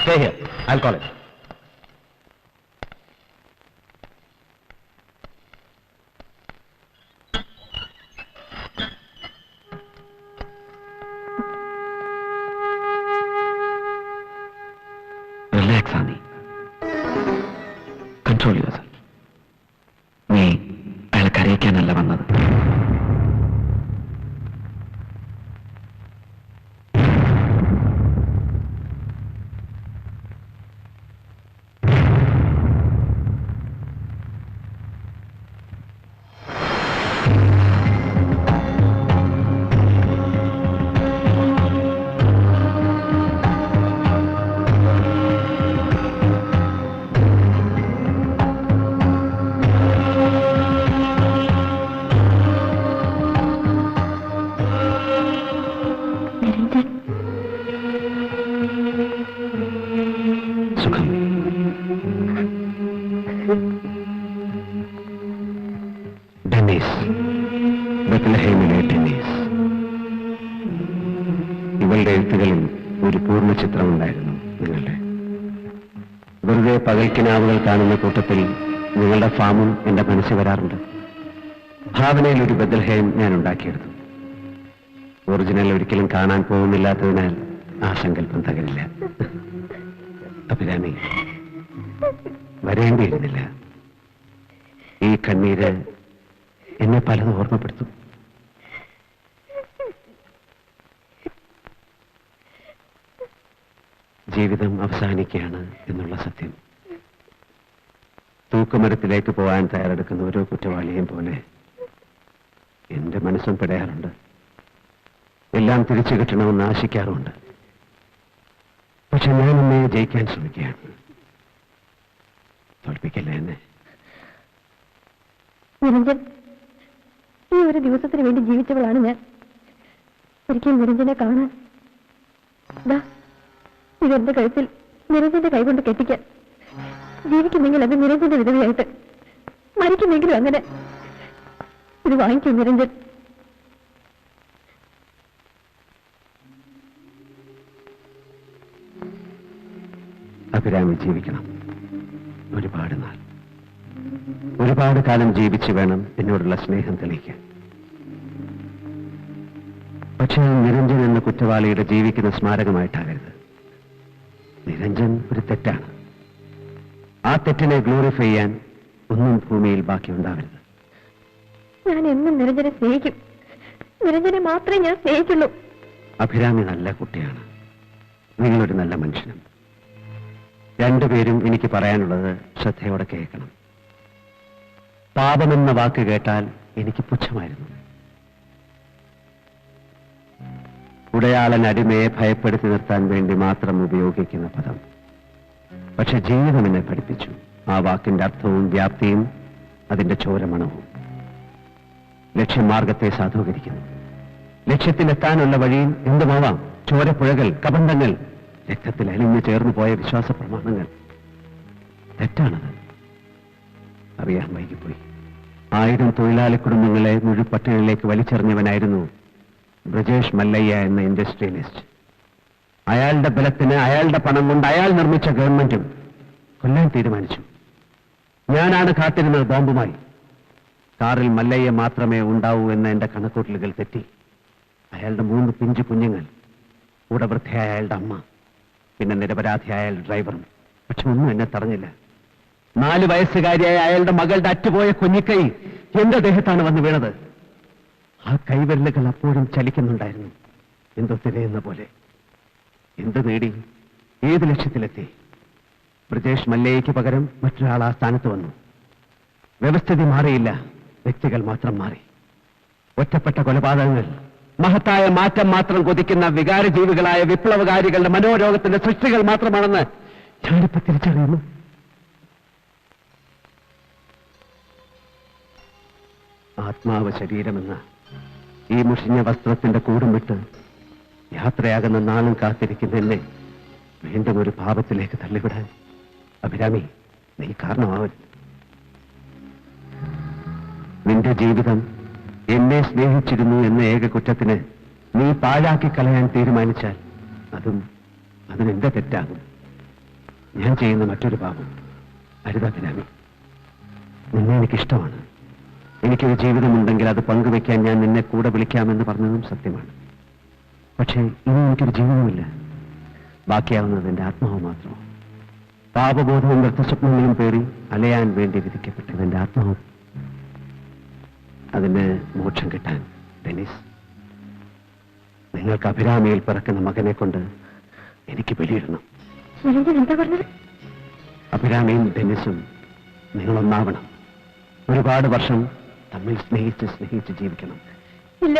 Stay here. I'll call it. Relax, honey. Control yourself. നീ അയാളെ കരയിക്കാനല്ല വന്നത്. ഇവളുടെ എഴുത്തുകളിൽ ഒരു പൂർണ്ണ ചിത്രമുണ്ടായിരുന്നു നിങ്ങളുടെ. വെറുതെ പകൽക്കിനാവുകൾ കാണുന്ന കൂട്ടത്തിൽ നിങ്ങളുടെ ഫാമും എന്റെ മനസ്സിൽ വരാറുണ്ട്. ഭാവനയിൽ ഒരു ബദൽഹേം ഞാൻ ഉണ്ടാക്കിയെടുത്തു. ഒറിജിനൽ ഒരിക്കലും കാണാൻ പോകുന്നില്ലാത്തതിനാൽ ആ സങ്കല്പം തകരില്ല. അഭിരാമി, വരേണ്ടിയിരുന്നില്ല. ഈ കണ്ണീര് എന്നെ പലതും ഓർമ്മപ്പെടുത്തും. ജീവിതം അവസാനിക്കുകയാണ് എന്നുള്ള സത്യം തൂക്കുമരത്തിലേക്ക് പോകാൻ തയ്യാറെടുക്കുന്ന ഓരോ കുറ്റവാളിയെയും പോലെ എന്റെ മനസ്സും പിടയാറുണ്ട്. എല്ലാം തിരിച്ചു കിട്ടണമെന്ന് ആശിക്കാറുമുണ്ട്. പക്ഷെ ഞാൻ എന്നെ ജയിക്കാൻ ശ്രമിക്കുകയാണ്. തോൽപ്പിക്കല്ലേ എന്നെ. നിരഞ്ജൻ, ഈ ഒരു ദിവസത്തിന് വേണ്ടി ജീവിച്ചവളാണ് ഞാൻ. ഒരിക്കലും നിരഞ്ജനെ കാണാൻ ഇതെന്റെ കഴുത്തിൽ നിരഞ്ജന്റെ കൈകൊണ്ട് കെട്ടിക്കാൻ. ജീവിക്കുന്നെങ്കിൽ അത് നിരഞ്ജന്റെ വിധവയായിട്ട്, മരിക്കുന്നെങ്കിലും അങ്ങനെ. ഇത് വാങ്ങിക്കും നിരഞ്ജൻ. അഭിരാമി ജീവിക്കണം. ഒരുപാട് കാലം ജീവിച്ചു വേണം എന്നോടുള്ള സ്നേഹം തെളിയിക്കാൻ. പക്ഷേ നിരഞ്ജൻ എന്ന കുറ്റവാളിയുടെ ജീവിക്കുന്ന സ്മാരകമായിട്ടാകരുത്. നിരഞ്ജൻ ഒരു തെറ്റാണ്. ആ തെറ്റിനെ ഗ്ലോറിഫൈ ചെയ്യാൻ ഒന്നും ഭൂമിയിൽ ബാക്കിയുണ്ടാവരുത്. ഞാൻ എന്നും നിരഞ്ജനെ സ്നേഹിക്കും. നിരഞ്ജനെ മാത്രമേ ഞാൻ സ്നേഹിക്കുള്ളൂ. അഭിരാമി നല്ല കുട്ടിയാണ്. നിങ്ങളൊരു നല്ല മനുഷ്യനും. രണ്ടുപേരും എനിക്ക് പറയാനുള്ളത് ശ്രദ്ധയോടെ കേൾക്കണം. പാപമെന്ന വാക്ക് കേട്ടാൽ എനിക്ക് പുച്ഛമായിരുന്നു. ഉടയാളൻ അടിമയെ ഭയപ്പെടുത്തി നിർത്താൻ വേണ്ടി മാത്രം ഉപയോഗിക്കുന്ന പദം. പക്ഷെ ജീവിതം എന്നെ പഠിപ്പിച്ചു ആ വാക്കിന്റെ അർത്ഥവും വ്യാപ്തിയും അതിന്റെ ചോരമണവും. ലക്ഷ്യമാർഗത്തെ സാധൂകരിക്കുന്നു. ലക്ഷ്യത്തിലെത്താനുള്ള വഴിയും എന്തുമാവാം. ചോരപ്പുഴകൾ, കബന്ധങ്ങൾ, രക്തത്തിൽ അലിഞ്ഞു ചേർന്നു പോയ വിശ്വാസ പ്രമാണങ്ങൾ. തെറ്റാണത്. അറിയാൻ വൈകിപ്പോയി. 1000 തൊഴിലാളി കുടുംബങ്ങളെ മുഴുപട്ടിണിയിലേക്ക് വലിച്ചെറിഞ്ഞവനായിരുന്നു ബ്രജേഷ് മല്ലയ്യ എന്ന ഇൻഡസ്ട്രിയലിസ്റ്റ്. അയാളുടെ ബലത്തിന് അയാളുടെ പണം കൊണ്ട് അയാൾ നിർമ്മിച്ച ഗവൺമെന്റും കൊല്ലാൻ തീരുമാനിച്ചു. ഞാനാണ് കാത്തിരുന്നത് ബോംബുമായി. കാറിൽ മല്ലയ്യ മാത്രമേ ഉണ്ടാവൂ എന്ന എന്റെ കണക്കൂട്ടലുകൾ തെറ്റി. അയാളുടെ 3 പിഞ്ചു കുഞ്ഞുങ്ങൾ, കൂടെ വൃദ്ധയായ അയാളുടെ അമ്മ, പിന്നെ നിരപരാധിയായ അയാളുടെ ഡ്രൈവറും. പക്ഷെ ഒന്നും എന്നെ തടഞ്ഞില്ല. 4 വയസ്സുകാരിയായ അയാളുടെ മകളുടെ അറ്റുപോയ കുഞ്ഞിക്കൈ എന്റെ ദേഹത്താണ് വന്ന് വീണത്. ആ കൈവിരലുകൾ അപ്പോഴും ചലിക്കുന്നുണ്ടായിരുന്നു, എന്തോ തിരയുന്ന പോലെ. എന്ത് നേടി? ഏത് ലക്ഷ്യത്തിലെത്തി? ബ്രജേഷ് മല്ലയ്യയ്ക്ക് പകരം മറ്റൊരാൾ ആ സ്ഥാനത്ത് വന്നു. വ്യവസ്ഥിതി മാറിയില്ല, വ്യക്തികൾ മാത്രം മാറി. ഒറ്റപ്പെട്ട കൊലപാതകങ്ങൾ, മഹത്തായ മാറ്റം മാത്രം കൊതിക്കുന്ന വികാരജീവികളായ വിപ്ലവകാരികളുടെ മനോരോഗത്തിന്റെ സൃഷ്ടികൾ മാത്രമാണെന്ന് ഞാനിപ്പോ തിരിച്ചറിയുന്നു. ആത്മാവ് ശരീരമെന്ന ഈ മുഷിഞ്ഞ വസ്ത്രത്തിന്റെ കൂടും വിട്ട് യാത്രയാകുന്ന നാളും കാത്തിരിക്കുന്ന എന്നെ വീണ്ടും ഒരു പാപത്തിലേക്ക് തള്ളിവിടാൻ അഭിരാമി നീ കാരണമാവരുത്. നിന്റെ ജീവിതം എന്നെ സ്നേഹിച്ചിരുന്നു എന്ന ഏക കുറ്റത്തിന് നീ പാഴാക്കി കളയാൻ തീരുമാനിച്ചാൽ അതിനെന്റെ തെറ്റാകും. ഞാൻ ചെയ്യുന്ന മറ്റൊരു പാപം. അരുത് അഭിരാമി, നിന്നെ എനിക്കിഷ്ടമാണ്. എനിക്കൊരു ജീവിതമുണ്ടെങ്കിൽ അത് പങ്കുവെക്കാൻ ഞാൻ നിന്നെ കൂടെ വിളിക്കാമെന്ന് പറഞ്ഞതും സത്യമാണ്. പക്ഷേ ഇനി എനിക്കൊരു ജീവിതമില്ല. ബാക്കിയാവുന്നത് എന്റെ ആത്മാവ് മാത്രമാണ്. പാപബോധവും വ്യർത്ഥസ്വപ്നങ്ങളും പേറി അലയാൻ വേണ്ടി വിധിക്കപ്പെട്ടത് എന്റെ ആത്മാവ്. അതിന് മോക്ഷം കിട്ടാൻ ഡെന്നിസ്, നിങ്ങൾക്ക് അഭിരാമിയിൽ പിറക്കുന്ന മകനെ കൊണ്ട് എനിക്ക് ബലിയിടണം. എന്താ പറഞ്ഞത്? അഭിരാമിയും ഡെന്നിസും നിങ്ങളൊന്നാവണം. ഒരുപാട് വർഷം തമ്മിൽ സ്നേഹിച്ച് ജീവിക്കണം. ഇല്ല,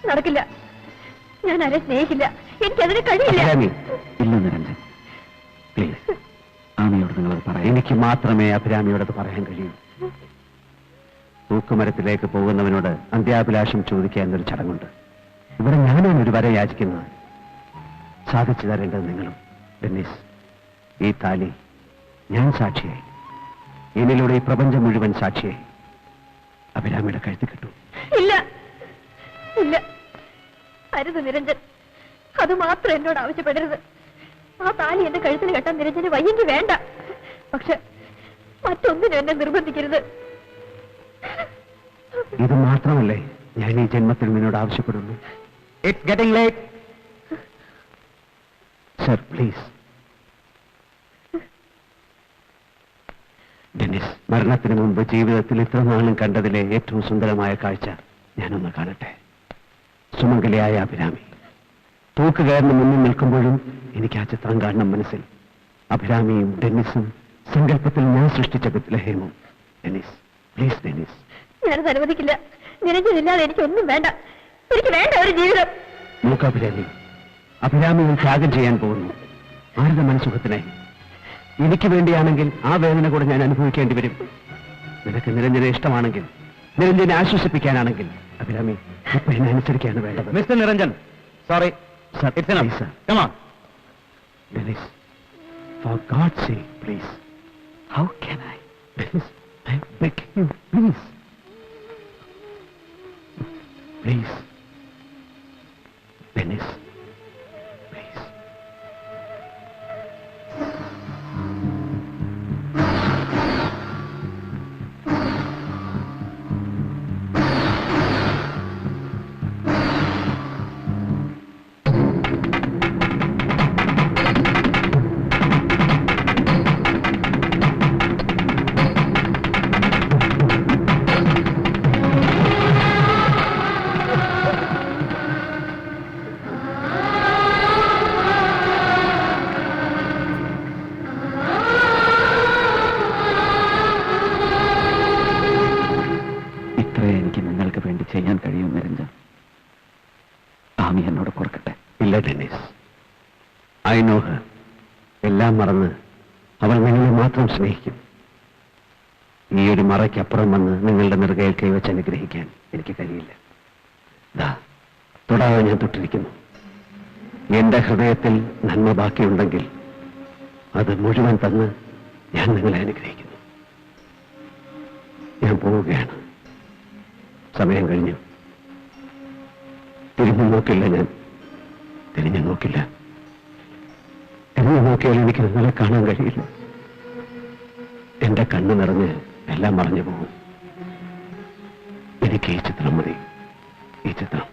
നടക്കില്ല. ഞാൻ ആരെ സ്നേഹിക്കില്ല. എനിക്കതിന് കഴിയില്ല. അഭിരാമി, ഇല്ല നിരഞ്ജൻ, പ്ലീസ്. ആമിയോട് നിങ്ങളത് പറയാം. എനിക്ക് മാത്രമേ അഭിരാമിയോടത് പറയാൻ കഴിയൂ. തൂക്കുമരത്തിലേക്ക് പോകുന്നവനോട് അന്ത്യാഭിലാഷം ചോദിക്കുക എന്നൊരു ചടങ്ങുണ്ട്. ഇവിടെ ഞാനാണ് ഒരു വര യാചിക്കുന്നത്. സാധിച്ചു തരേണ്ടത് നിങ്ങളും. ഡെന്നിസ്, ഈ താലി ഞാൻ സാക്ഷിയായി, എന്നിലൂടെ ഈ പ്രപഞ്ചം മുഴുവൻ സാക്ഷിയായി അഭിരാമിയുടെ കഴുത്തി കിട്ടു. ഇല്ല, ഇല്ല, അരുത് നിരഞ്ജൻ. അത് മാത്രം എന്നോട് ആവശ്യപ്പെടരുത്. ആ താലി എന്റെ കഴുത്തിൽ കെട്ടാൻ നിരഞ്ജന് വയ്യെങ്കിൽ വേണ്ട. പക്ഷെ മറ്റൊന്നിനും എന്നെ നിർബന്ധിക്കരുത്. ഇത് മാത്രമല്ലേ ഞാൻ ഈ ജന്മത്തിൽ നിന്നോട് ആവശ്യപ്പെടുന്നു. It's getting late. Sir, please. Dennis, മരണത്തിന് മുമ്പ് ജീവിതത്തിൽ ഇത്ര നാളും കണ്ടതിലെ ഏറ്റവും സുന്ദരമായ കാഴ്ച ഞാനൊന്ന് കാണട്ടെ. സുമംഗലിയായ അഭിരാമി തൂക്കുകയറിന് മുന്നിൽ നിൽക്കുമ്പോഴും എനിക്ക് ആ ചിത്രം കാണണം മനസ്സിൽ. അഭിരാമിയും ഡെന്നിസും സങ്കല്പത്തിൽ ഞാൻ സൃഷ്ടിച്ച ബെത്ലഹേമും. Dennis, please Dennis. ഞാനത് അനുവദിക്കില്ല. നിരഞ്ജനില്ലാതെ എനിക്കൊന്നും വേണ്ട. എനിക്ക് വേണ്ട ഒരു ജീവിതം. നോക്ക് അഭിരാമി, അഭിരാമികൾ ത്യാഗം ചെയ്യാൻ പോകുന്നു. ആരുടെ മനസ്സുഖത്തിനായി? എനിക്ക് വേണ്ടിയാണെങ്കിൽ ആ വേദന കൂടെ ഞാൻ അനുഭവിക്കേണ്ടി വരും. നിനക്ക് നിരഞ്ജനെ ഇഷ്ടമാണെങ്കിൽ, നിരഞ്ജനെ ആശ്വസിപ്പിക്കാനാണെങ്കിൽ അഭിരാമി ഇപ്പൊ എന്നെ അനുസരിക്കാണ് വേണ്ടത്. Mister Niranjan, sorry. Sir, It's enough. please, sir. Come on. Dennis, for God's sake, please. How can I? Dennis, I'm begging you, please. Please. Dennis, please. എനിക്ക് നിങ്ങൾക്ക് വേണ്ടി ചെയ്യാൻ കഴിയും നിരഞ്ജൻ. ആമി എന്നോട് പൊറുക്കട്ടെ. ഇല്ല ഡെന്നിസ്, ഐ നോ ഹർ. എല്ലാം മറന്ന് അവൾ നിങ്ങളെ മാത്രം സ്നേഹിക്കും. ഈ ഒരു മറയ്ക്കപ്പുറം വന്ന് നിങ്ങളുടെ നെറുകയിൽ കൈവച്ച് അനുഗ്രഹിക്കാൻ എനിക്ക് കഴിയില്ല. ദാ, തൊടാതെ ഞാൻ തൊട്ടിരിക്കുന്നു. എന്റെ ഹൃദയത്തിൽ നന്മ ബാക്കിയുണ്ടെങ്കിൽ അത് മുഴുവൻ തന്ന് ഞാൻ നിങ്ങളെ അനുഗ്രഹിക്കുന്നു. ഞാൻ പോവുകയാണ്. സമയം കഴിഞ്ഞു. തിരിഞ്ഞു നോക്കില്ല. ഞാൻ തിരിഞ്ഞു നോക്കില്ല. തിരിഞ്ഞു നോക്കിയാൽ എനിക്ക് നിങ്ങളെ കാണാൻ കഴിയില്ല. എന്റെ കണ്ണ് നിറഞ്ഞ് എല്ലാം മറഞ്ഞു പോകും. എനിക്ക് ഈ ചിത്രം മതി. ഈ ചിത്രം.